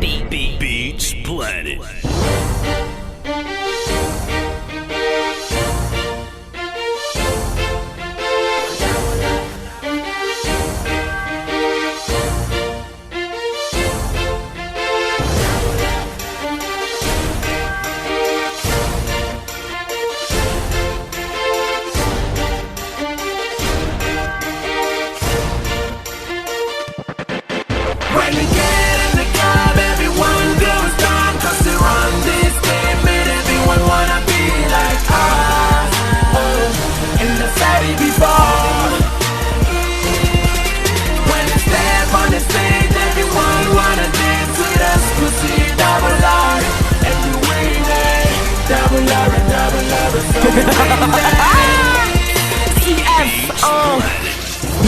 Beats Planet. When we get in the club, everyone goes down, 'cause they run this game and everyone wanna be like us. Oh, in the city before. When we step on the stage, everyone wanna dance with us, 'cause we double R, and we win it. Double R and double R, so we win it.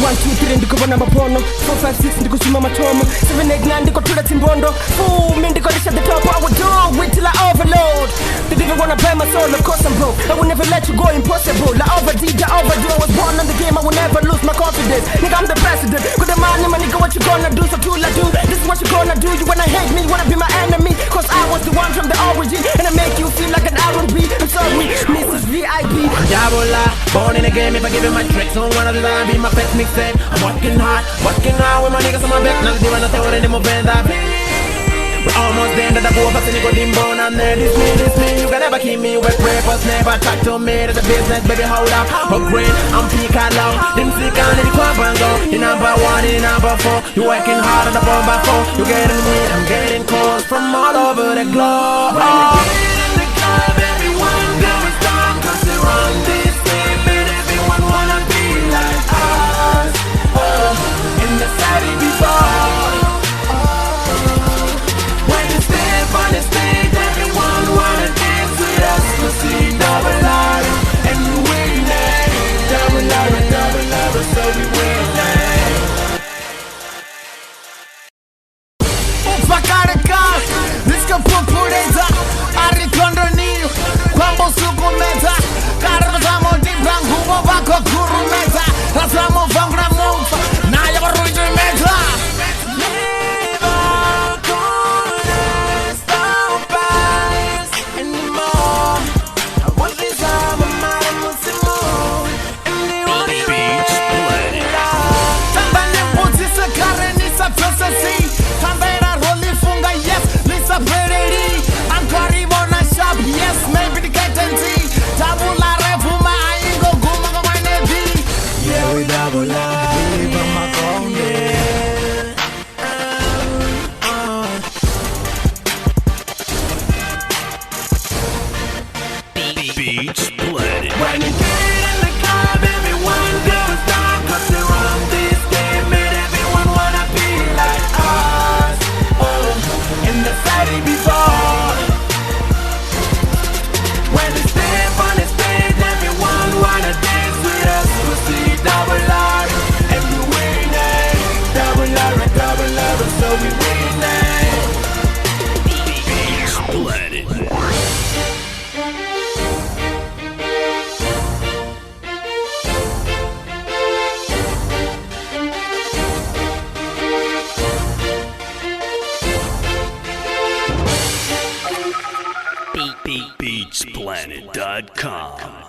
1, 2, 3 ndikubona mapono 4, 5, 6 ndikusuma matomo 7, 8, 9 ndikotula timbondo Fool me ndikolisha the top I would do it till I overload. They didn't wanna play my soul, of course I'm broke. I will never let you go, impossible. I overdid, I overdo. I was born on the game, I will never lose my confidence. Nigga, I'm the president. Good money, my nigga, what you gonna do? So cool I do. This is what you gonna do. You wanna hate me, you wanna be my enemy. 'Cause I was the one from the origin, and I make you feel like an R&B. I'm sorry, Mrs. VIP. Double R, born in the game. If I give you my tricks, on one of the line, be my pet mixtape. I'm working hard with my niggas on my back. Now they wanna tell what anymore Venda. We're almost there, that I go up and go limbo. And there, this me, you can never keep me wet. Rappers never talk to me, that's a business, baby, hold up. Upgrade, I'm peak along. Them sick on the club and go. You number 1, you number 4. You working hard on the bomb by 4. You getting weed, I'm getting calls from all over the globe. When we get in the club, everyone goes down, 'cause they run this game and everyone wanna be like us. In the city before. When you step on the stage, everyone wanna dance with us, 'cause we double R, and we win it. Double R and double R, so we win it. Upakareka, disco pupureza, arikondoniyo, kwambo sukumeta, karabazamo dibrangu, wabako kurumeta, rasamo vangra mofa, na yabaruji meta. Beats Planet. When you get in the club, everyone goes down, 'cause they run this game and everyone wanna be like us. Oh, in the city before. When they step on the stage, everyone wanna dance with us, 'cause we double R, and we win it. Double R and double R, so we win it. Beats Planet. BeatsPlanet.com